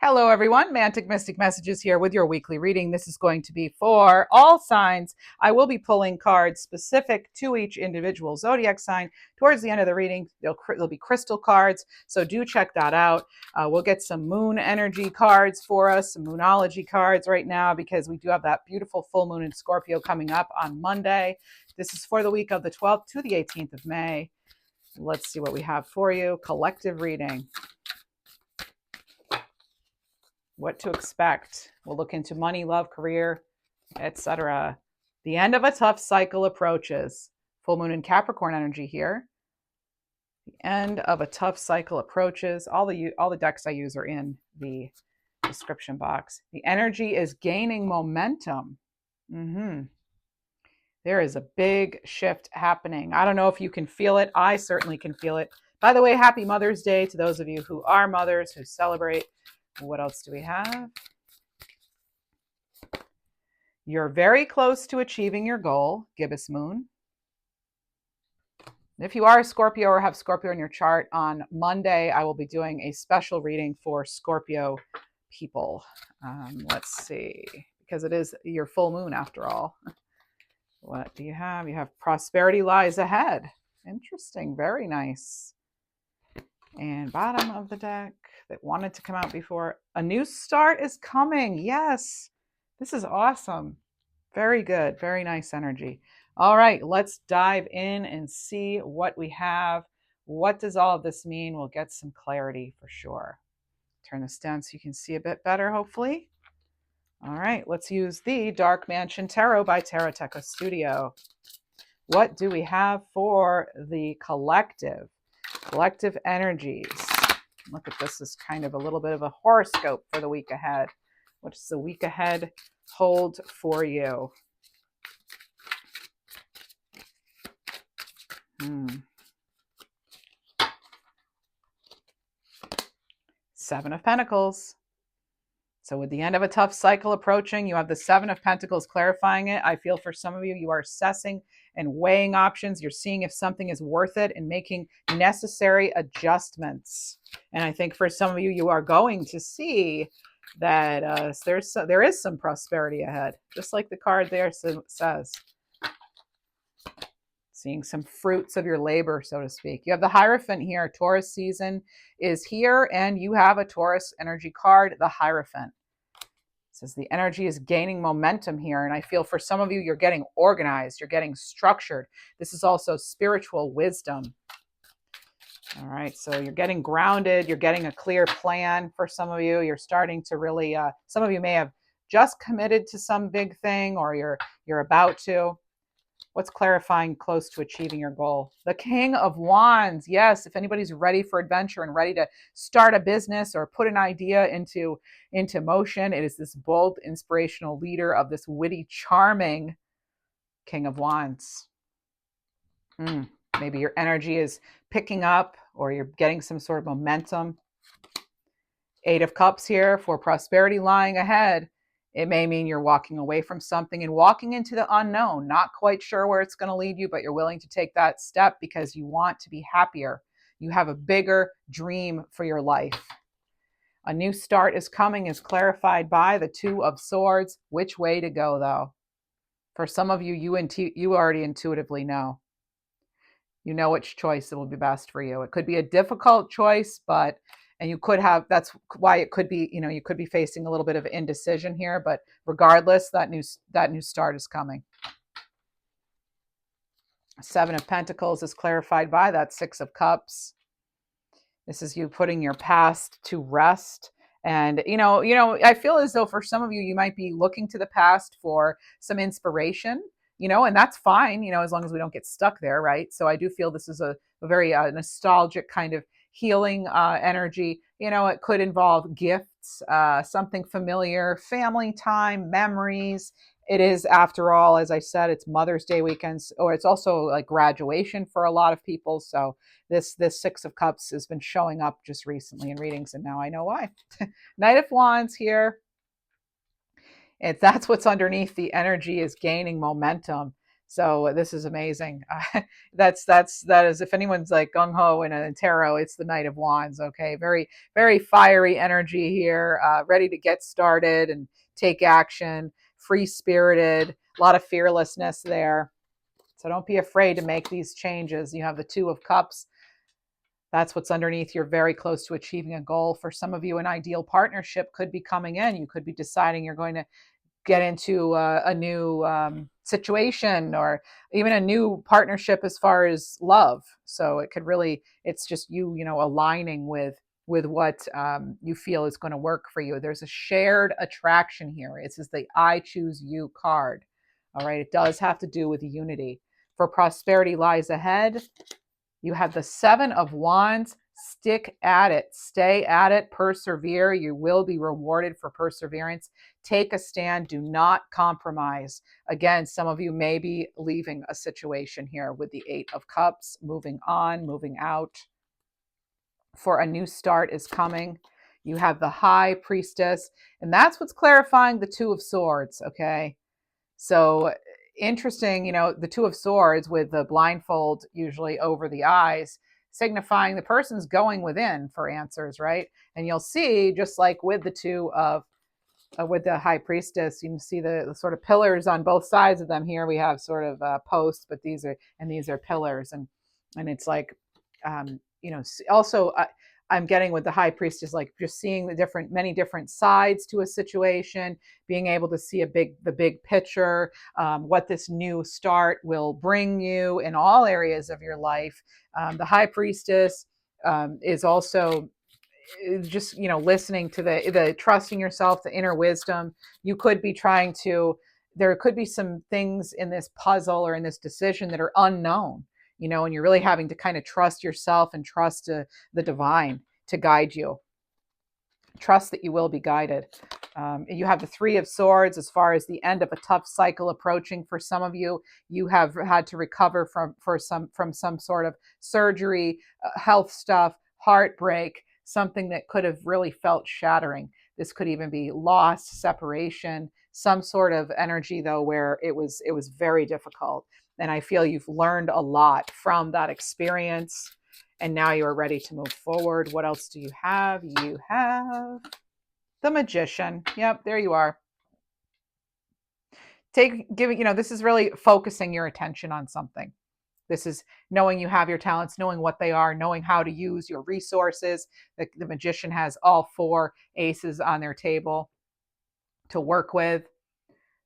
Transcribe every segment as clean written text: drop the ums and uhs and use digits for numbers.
Hello, everyone. Mantic Mystic Messages here with your weekly reading. This is going to be for all signs. I will be pulling cards specific to each individual zodiac sign towards the end of the reading. There'll be crystal cards, so do check that out. We'll get some moon energy cards for us, some moonology cards right now, because we do have that beautiful full moon in Scorpio coming up on Monday. This is for the week of the 12th to the 18th of May. Let's see what we have for you. Collective reading. What to expect. We'll look into money, love, career, etc. The end of a tough cycle approaches. Full moon in Capricorn energy here. The end of a tough cycle approaches. All the decks I use are in the description box. The energy is gaining momentum. There is a big shift happening. I don't know if you can feel it. I certainly can feel it. By the way, happy Mother's Day to those of you who are mothers, who celebrate. What else do we have? You're very close to achieving your goal, gibbous moon. If you are a Scorpio or have Scorpio in your chart, on Monday, I will be doing a special reading for Scorpio people. Let's see, because it is your full moon after all. What do you have? You have prosperity lies ahead. Interesting. Very nice. And bottom of the deck that wanted to come out before. A new start is coming. Yes. This is awesome. Very good. Very nice energy. All right, let's dive in and see what we have. What does all of this mean? We'll get some clarity for sure. Turn this down so you can see a bit better, hopefully. All right, let's use the Dark Mansion Tarot by Tarot Teca Studio. What do we have for the collective? Collective energies. Look at this as kind of a little bit of a horoscope for the week ahead. What does the week ahead hold for you? Seven of Pentacles. So with the end of a tough cycle approaching, you have the Seven of Pentacles clarifying it. I feel for some of you, you are assessing and weighing options. You're seeing if something is worth it and making necessary adjustments. And I think for some of you, you are going to see that there is some prosperity ahead, just like the card there says. Seeing some fruits of your labor, so to speak. You have the Hierophant here. Taurus season is here, and you have a Taurus energy card, the Hierophant. It says the energy is gaining momentum here, and I feel for some of you, you're getting organized, you're getting structured. This is also spiritual wisdom. All right, so you're getting grounded, you're getting a clear plan for some of you. You're starting to really, some of you may have just committed to some big thing, or you're about to. What's clarifying close to achieving your goal? The King of Wands. Yes, if anybody's ready for adventure and ready to start a business or put an idea into motion, it is this bold, inspirational leader of this witty, charming King of Wands. Maybe your energy is picking up or you're getting some sort of momentum. Eight of Cups here for prosperity lying ahead. It may mean you're walking away from something and walking into the unknown, not quite sure where it's going to lead you, but you're willing to take that step because you want to be happier. You have a bigger dream for your life. A new start is coming, is clarified by the Two of Swords. Which way to go, though? For some of you, you already intuitively know. You know which choice will be best for you. It could be a difficult choice, and you could have, that's why it could be, you could be facing a little bit of indecision here, but regardless, that new start is coming. Seven of Pentacles is clarified by that Six of Cups. This is you putting your past to rest. And, I feel as though for some of you, you might be looking to the past for some inspiration, and that's fine, as long as we don't get stuck there, right? So I do feel this is a very nostalgic kind of healing energy. It could involve gifts, something familiar, family time, memories. It is, after all, as I said, it's Mother's Day weekends, or it's also like graduation for a lot of people. So this Six of Cups has been showing up just recently in readings, and now I know why. Knight of Wands here. That's what's underneath. The energy is gaining momentum. So this is amazing. That is, if anyone's like gung ho in a tarot, it's the Knight of Wands. Okay, very very fiery energy here, ready to get started and take action. Free spirited, a lot of fearlessness there. So don't be afraid to make these changes. You have the Two of Cups. That's what's underneath. You're very close to achieving a goal. For some of you, an ideal partnership could be coming in. You could be deciding you're going to get into a new situation, or even a new partnership as far as love. So it could really, it's just you, aligning with what you feel is going to work for you. There's a shared attraction here. It's just the I choose you card. All right. It does have to do with unity. For prosperity lies ahead, you have the Seven of Wands. Stick at it. Stay at it. Persevere. You will be rewarded for perseverance. Take a stand. Do not compromise. Again, some of you may be leaving a situation here with the Eight of Cups, moving on, moving out. For a new start is coming. You have the High Priestess, and that's what's clarifying the Two of Swords, okay? So interesting, the Two of Swords with the blindfold usually over the eyes, signifying the person's going within for answers, right? And you'll see, just like with the two of with the High Priestess, you can see the sort of pillars on both sides of them. Here we have sort of posts, but these are pillars, and it's like, also. I'm getting with the High Priestess, like just seeing many different sides to a situation, being able to see the big picture, what this new start will bring you in all areas of your life. The High Priestess is also just listening to the trusting yourself, the inner wisdom. You could be there could be some things in this puzzle or in this decision that are unknown, and you're really having to kind of trust yourself and trust the divine to guide you. Trust that you will be guided. You have the Three of Swords as far as the end of a tough cycle approaching. For some of you, you have had to recover from some sort of surgery, health stuff, heartbreak, something that could have really felt shattering. This could even be loss, separation, some sort of energy though where it was very difficult. And I feel you've learned a lot from that experience, and now you are ready to move forward. What else do you have? You have the Magician. Yep, there you are. This is really focusing your attention on something. This is knowing you have your talents, knowing what they are, knowing how to use your resources. The Magician has all four aces on their table to work with.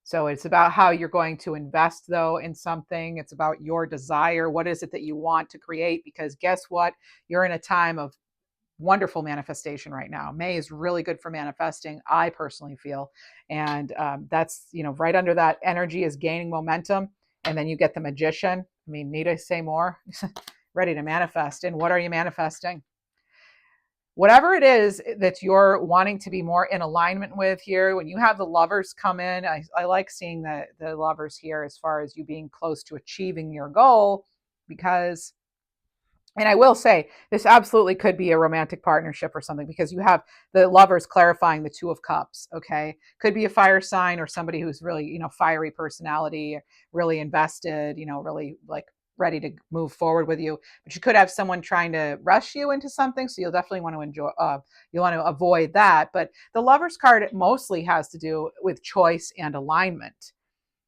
So it's about how you're going to invest, though, in something. It's about your desire. What is it that you want to create? Because guess what? You're in a time of wonderful manifestation right now. May is really good for manifesting, I personally feel. And that's, right under that energy is gaining momentum. And then you get the Magician. I mean, need I say more? Ready to manifest. And what are you manifesting? Whatever it is that you're wanting to be more in alignment with here, when you have the Lovers come in, I like seeing the Lovers here as far as you being close to achieving your goal, because, and I will say, this absolutely could be a romantic partnership or something, because you have the Lovers clarifying the Two of Cups, okay? Could be a fire sign or somebody who's really, fiery personality, really invested, really like ready to move forward with you. But you could have someone trying to rush you into something, so you'll definitely want to you want to avoid that. But the Lovers card mostly has to do with choice and alignment.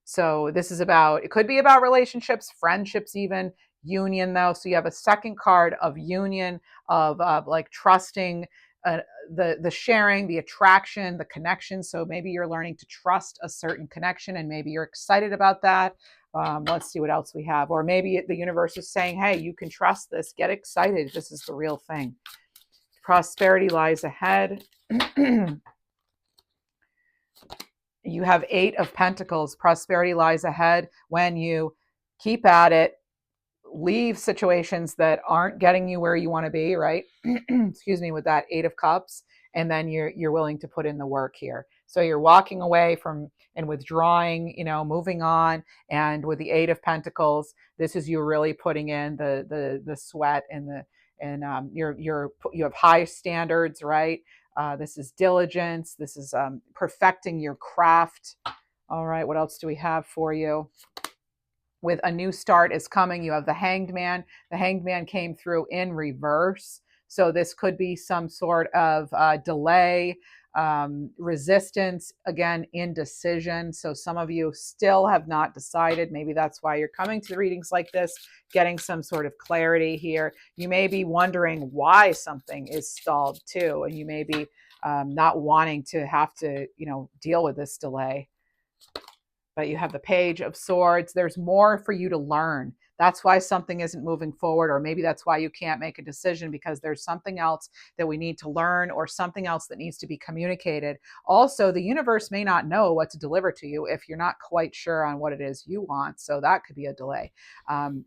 So this is it could be about relationships, friendships, even union, though. So you have a second card of union, of like trusting, the sharing, the attraction, the connection. So maybe you're learning to trust a certain connection, and maybe you're excited about that. Let's see what else we have. Or maybe the universe is saying, hey, you can trust this. Get excited. This is the real thing. Prosperity lies ahead. You have Eight of Pentacles. Prosperity lies ahead when you keep at it, leave situations that aren't getting you where you want to be, right? Excuse me, with that Eight of Cups. And then you're willing to put in the work here. So you're walking away from and withdrawing, moving on. And with the Eight of Pentacles, this is you really putting in the sweat and you have high standards, right? This is diligence. This is perfecting your craft. All right, what else do we have for you? with a new start is coming. You have the Hanged Man. The Hanged Man came through in reverse. So this could be some sort of delay, resistance, again, indecision. So some of you still have not decided. Maybe that's why you're coming to readings like this, getting some sort of clarity here. You may be wondering why something is stalled too, and you may be not wanting to have to, deal with this delay. But you have the Page of Swords. There's more for you to learn. That's why something isn't moving forward, or maybe that's why you can't make a decision, because there's something else that we need to learn, or something else that needs to be communicated. Also, the universe may not know what to deliver to you if you're not quite sure on what it is you want. So that could be a delay.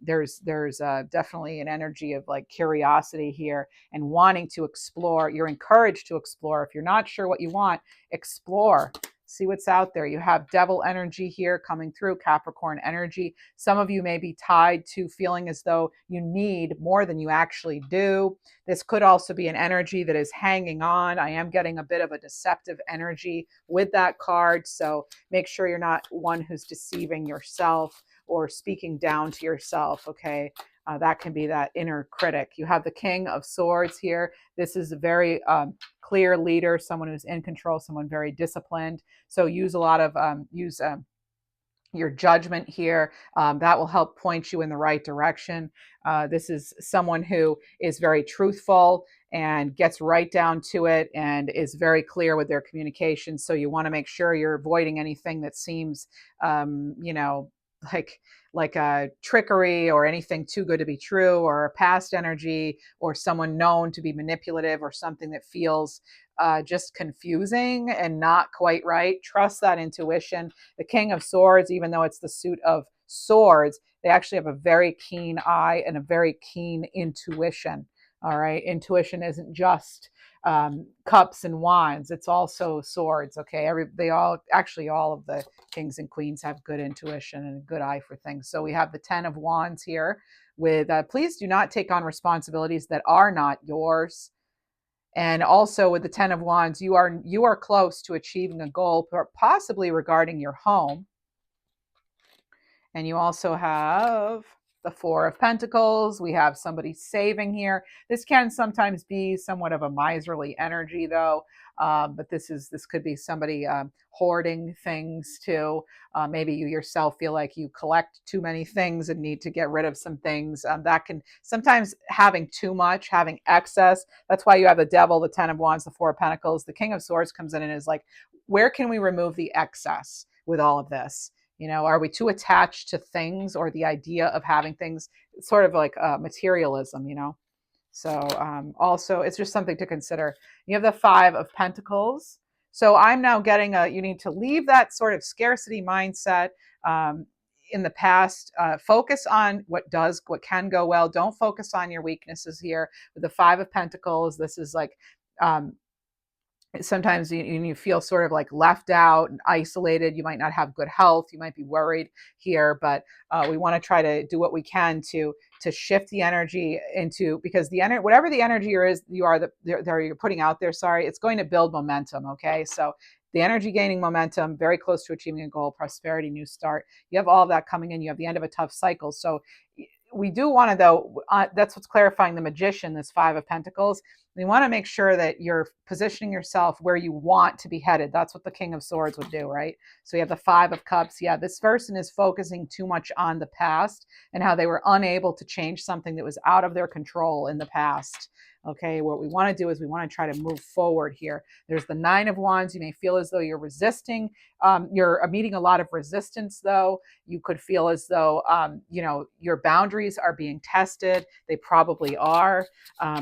There's definitely an energy of like curiosity here and wanting to explore. You're encouraged to explore. If you're not sure what you want, explore. See what's out there. You have Devil energy here coming through, Capricorn energy. Some of you may be tied to feeling as though you need more than you actually do. This could also be an energy that is hanging on. I am getting a bit of a deceptive energy with that card. So make sure you're not one who's deceiving yourself or speaking down to yourself, okay? That can be that inner critic. You have the King of Swords here. This is a very clear leader, someone who's in control, someone very disciplined. So use a lot of your judgment here. That will help point you in the right direction. This is someone who is very truthful and gets right down to it and is very clear with their communication. So you want to make sure you're avoiding anything that seems, like a trickery or anything too good to be true, or a past energy, or someone known to be manipulative, or something that feels just confusing and not quite right. Trust that intuition. The King of Swords, even though it's the suit of swords, they actually have a very keen eye and a very keen intuition. All right. Intuition isn't just cups and wands. It's also swords. Okay. All of the kings and queens have good intuition and a good eye for things. So we have the 10 of Wands here with, please do not take on responsibilities that are not yours. And also with the 10 of Wands, you are close to achieving a goal, possibly regarding your home. And you also have the 4 of Pentacles. We have somebody saving here. This can sometimes be somewhat of a miserly energy, though. But this could be somebody hoarding things too. Maybe you yourself feel like you collect too many things and need to get rid of some things. That can sometimes, having too much, having excess. That's why you have the Devil, the 10 of Wands, the 4 of Pentacles. The King of Swords comes in and is like, where can we remove the excess with all of this? Are we too attached to things, or the idea of having things, sort of like materialism, So also, it's just something to consider. You have the 5 of Pentacles. So I'm now getting you need to leave that sort of scarcity mindset in the past. Focus on what can go well. Don't focus on your weaknesses here. With the 5 of Pentacles, this is like, sometimes you feel sort of like left out and isolated. You might not have good health. You might be worried here, but we want to try to do what we can to shift the energy into, because whatever the energy you're putting out there, it's going to build momentum. Okay. So the energy gaining momentum, very close to achieving a goal, prosperity, new start. You have all of that coming in. You have the end of a tough cycle. So we do want to, though, that's what's clarifying the Magician, this 5 of Pentacles. We want to make sure that you're positioning yourself where you want to be headed. That's what the King of Swords would do, right? So you have the 5 of Cups. Yeah, this person is focusing too much on the past and how they were unable to change something that was out of their control in the past. Okay, what we want to do is we want to try to move forward here. There's the 9 of Wands. You may feel as though you're resisting. You're meeting a lot of resistance, though. You could feel as though, your boundaries are being tested. They probably are,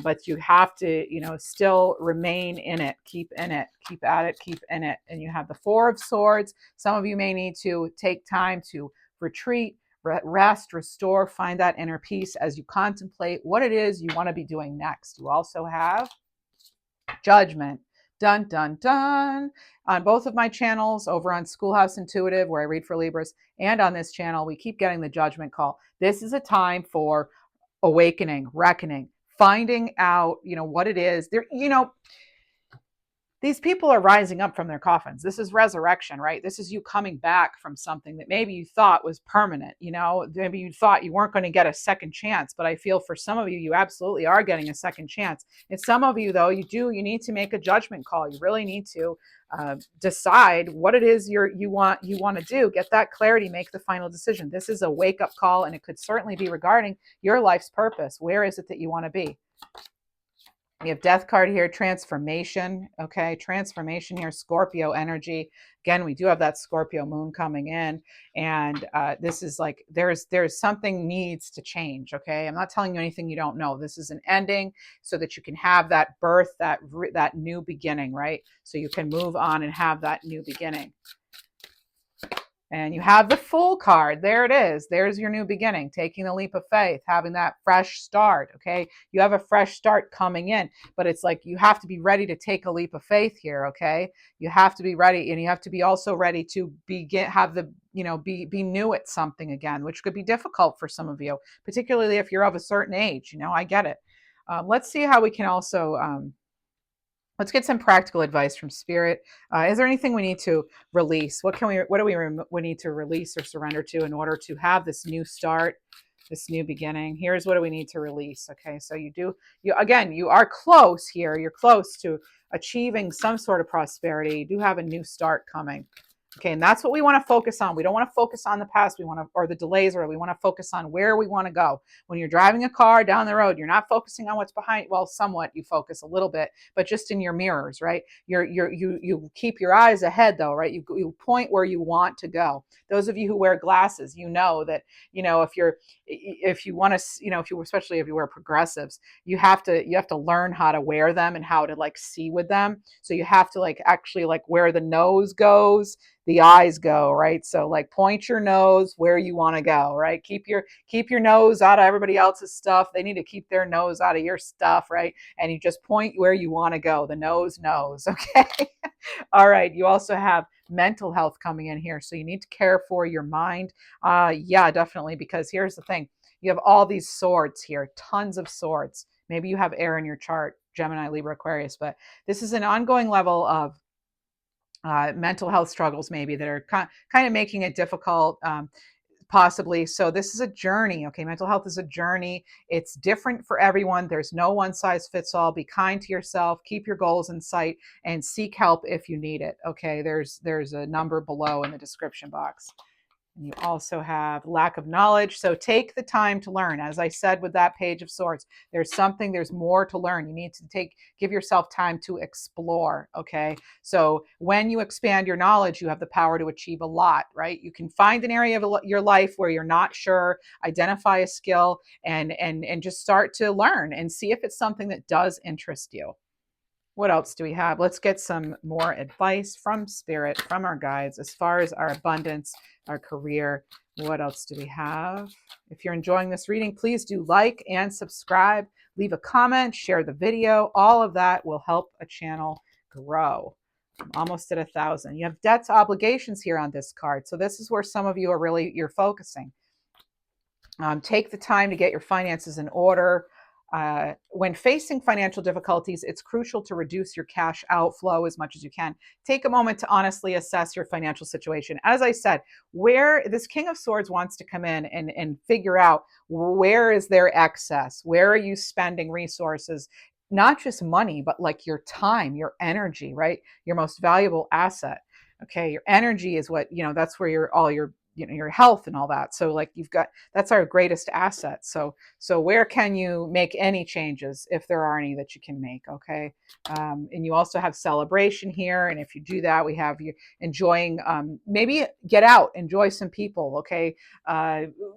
but you have to, still remain in it. Keep in it. Keep at it. Keep in it. And you have the 4 of Swords. Some of you may need to take time to retreat, rest, restore, find that inner peace as you contemplate what it is you want to be doing next. You also have Judgment. Dun, dun, dun. On both of my channels, over on Schoolhouse Intuitive, where I read for Libras, and on this channel, we keep getting the Judgment call. This is a time for awakening, reckoning, finding out, what it is. these people are rising up from their coffins. This is resurrection, right? This is you coming back from something that maybe you thought was permanent. Maybe you thought you weren't going to get a second chance, but I feel for some of you, you absolutely are getting a second chance. And some of you, though, you need to make a judgment call. You really need to decide what it is you want to do. Get that clarity, make the final decision. This is a wake up call, and it could certainly be regarding your life's purpose. Where is it that you want to be? We have death card here, transformation. Okay, transformation here, Scorpio energy. Again, we do have that Scorpio moon coming in, and this is like there's something needs to change. Okay, I'm not telling you anything you don't know. This is an ending, so that you can have that birth, that new beginning, right? So you can move on and have that new beginning. And you have the Fool card. There it is. There's your new beginning, taking the leap of faith, having that fresh start. Okay. You have a fresh start coming in, but it's like you have to be ready to take a leap of faith here. Okay. You have to be ready, and you have to be also ready to be new at something again, which could be difficult for some of you, particularly if you're of a certain age. I get it. Let's see how we can also let's get some practical advice from Spirit. Is there anything we need to release? What do we need to release or surrender to in order to have this new start, this new beginning? Here's what do we need to release. Okay, so you are close here. You're close to achieving some sort of prosperity. You do have a new start coming. Okay, and that's what we want to focus on. We don't want to focus on the past. Or the delays, or we want to focus on where we want to go. When you're driving a car down the road, you're not focusing on what's behind. Well, somewhat you focus a little bit, but just in your mirrors, right? You keep your eyes ahead, though, right? You point where you want to go. Those of you who wear glasses, that if you want to, especially if you wear progressives, you have to learn how to wear them and how to see with them. So you have to actually where the nose goes, the eyes go, right? So point your nose where you want to go, right? Keep your nose out of everybody else's stuff. They need to keep their nose out of your stuff, right? And you just point where you want to go. The nose knows, okay? All right. You also have mental health coming in here. So you need to care for your mind. Yeah, definitely. Because here's the thing. You have all these swords here, tons of swords. Maybe you have air in your chart, Gemini, Libra, Aquarius, but this is an ongoing level of mental health struggles maybe that are kind of making it difficult, possibly. So this is a journey. Okay, mental health is a journey. It's different for everyone. There's no one size fits all. Be kind to yourself, keep your goals in sight, and seek help if you need it. Okay, there's a number below in the description box. And you also have lack of knowledge. So take the time to learn. As I said with that Page of Swords, there's more to learn. You need to give yourself time to explore. Okay. So when you expand your knowledge, you have the power to achieve a lot, right? You can find an area of your life where you're not sure, identify a skill, and just start to learn and see if it's something that does interest you. What else do we have? Let's get some more advice from Spirit, from our guides, as far as our abundance, our career. What else do we have? If you're enjoying this reading, please do like and subscribe. Leave a comment, share the video. All of that will help a channel grow. I'm almost at 1,000. You have debts, obligations here on this card. So this is where some of you you're focusing. Take the time to get your finances in order. When facing financial difficulties, it's crucial to reduce your cash outflow as much as you can. Take a moment to honestly assess your financial situation. As I said, where this King of Swords wants to come in and figure out where is there excess? Where are you spending resources? Not just money, but your time, your energy, right? Your most valuable asset. Okay, your energy is what, that's where all your your health and all that. So that's our greatest asset. So where can you make any changes, if there are any that you can make? Okay. And you also have celebration here. And if you do that, we have you enjoying, maybe get out, enjoy some people. Okay.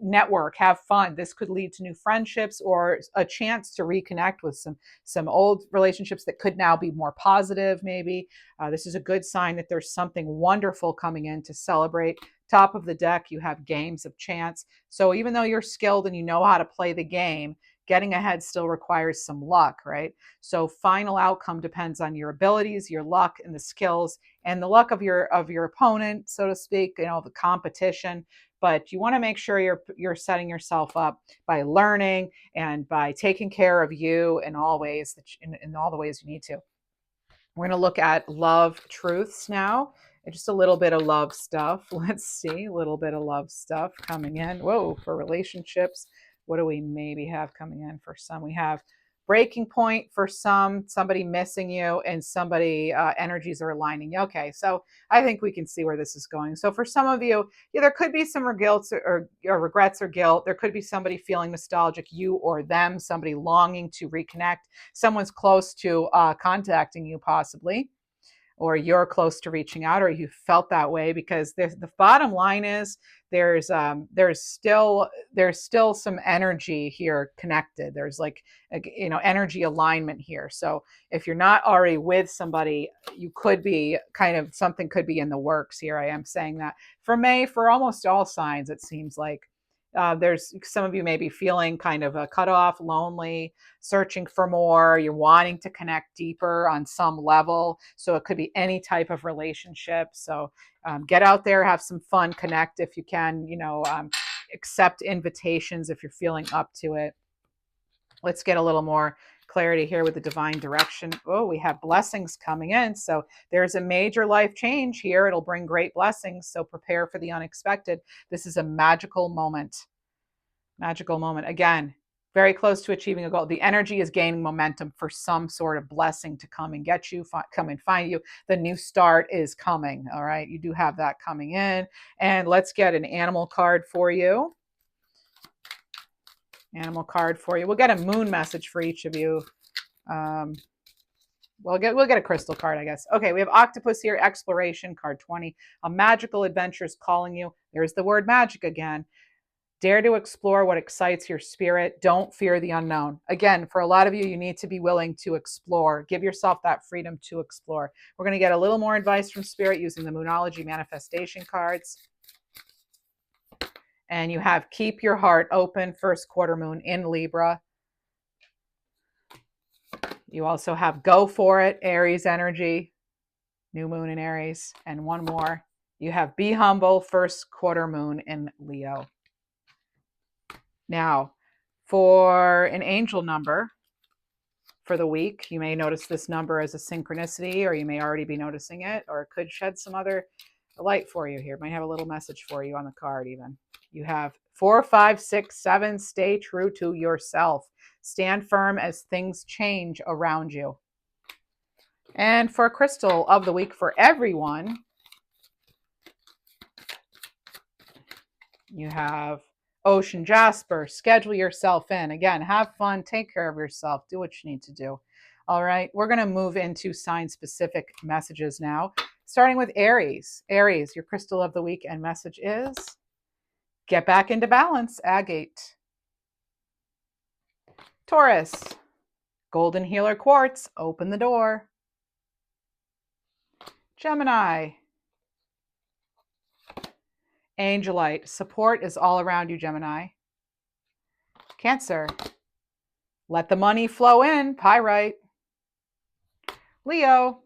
Network, have fun. This could lead to new friendships or a chance to reconnect with some old relationships that could now be more positive. Maybe this is a good sign that there's something wonderful coming in to celebrate. Top of the deck, you have games of chance. So even though you're skilled and you know how to play the game, getting ahead still requires some luck, right? So final outcome depends on your abilities, your luck, and the skills, and the luck of your opponent, so to speak, the competition. But you want to make sure you're setting yourself up by learning and by taking care of you in all ways in all the ways you need to. We're going to look at love truths now. Just a little bit of love stuff. Let's see, a little bit of love stuff coming in. Whoa, for relationships. What do we maybe have coming in for some? We have breaking point for some, somebody missing you, and somebody energies are aligning. Okay, so I think we can see where this is going. So for some of you, yeah, there could be some regrets or regrets or guilt. There could be somebody feeling nostalgic, you or them, somebody longing to reconnect. Someone's close to contacting you possibly, or you're close to reaching out, or you felt that way, because the bottom line is there's still some energy here connected. There's like energy alignment here. So if you're not already with somebody, you could be kind of, something could be in the works here. I am saying that for May, for almost all signs, it seems like there's some of you may be feeling kind of a cut off, lonely, searching for more. You're wanting to connect deeper on some level. So it could be any type of relationship. So get out there, have some fun, connect if you can, accept invitations if you're feeling up to it. Let's get a little more clarity here with the divine direction. Oh, we have blessings coming in. So there's a major life change here. It'll bring great blessings. So prepare for the unexpected. This is a magical moment. Magical moment. Again, very close to achieving a goal. The energy is gaining momentum for some sort of blessing to come and get you, come and find you. The new start is coming. All right. You do have that coming in. And let's get an animal card for you. Animal card for you. We'll get a moon message for each of you. We'll get a crystal card, I guess. Okay, we have octopus here, exploration, card 20. A magical adventure is calling you. There's the word magic again. Dare to explore what excites your spirit. Don't fear the unknown. Again, for a lot of you, you need to be willing to explore. Give yourself that freedom to explore. We're going to get a little more advice from Spirit using the Moonology manifestation cards. And you have keep your heart open, first quarter moon in Libra. You also have go for it, Aries energy, new moon in Aries. And one more. You have be humble, first quarter moon in Leo. Now, for an angel number for the week, you may notice this number as a synchronicity, or you may already be noticing it, or it could shed some other light for you here. It might have a little message for you on the card even. You have 4, 5, 6, 7. Stay true to yourself. Stand firm as things change around you. And for crystal of the week for everyone, you have ocean jasper. Schedule yourself in. Again, have fun, take care of yourself, do what you need to do. All right, we're going to move into sign-specific messages now, starting with Aries. Aries, your crystal of the week and message is get back into balance, agate. Taurus, golden healer quartz, open the door. Gemini, angelite, support is all around you, Gemini. Cancer, let the money flow in, pyrite. Leo,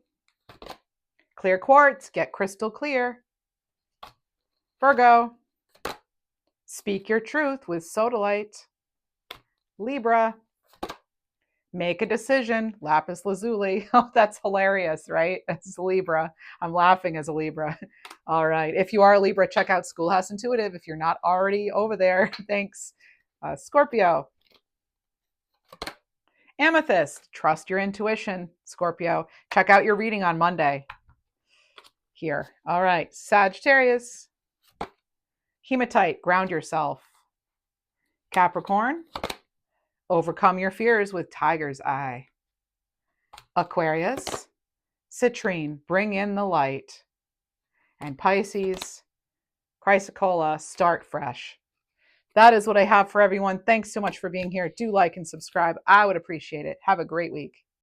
clear quartz, get crystal clear. Virgo, speak your truth with sodalite. Libra, make a decision, lapis lazuli. Oh, that's hilarious, right? It's Libra. I'm laughing as a Libra. All right. If you are a Libra, check out Schoolhouse Intuitive. If you're not already over there, thanks. Scorpio, amethyst, trust your intuition, Scorpio. Check out your reading on Monday here. All right. Sagittarius, hematite, ground yourself. Capricorn, overcome your fears with tiger's eye. Aquarius, citrine, bring in the light. And Pisces, chrysocolla, start fresh. That is what I have for everyone. Thanks so much for being here. Do like and subscribe. I would appreciate it. Have a great week.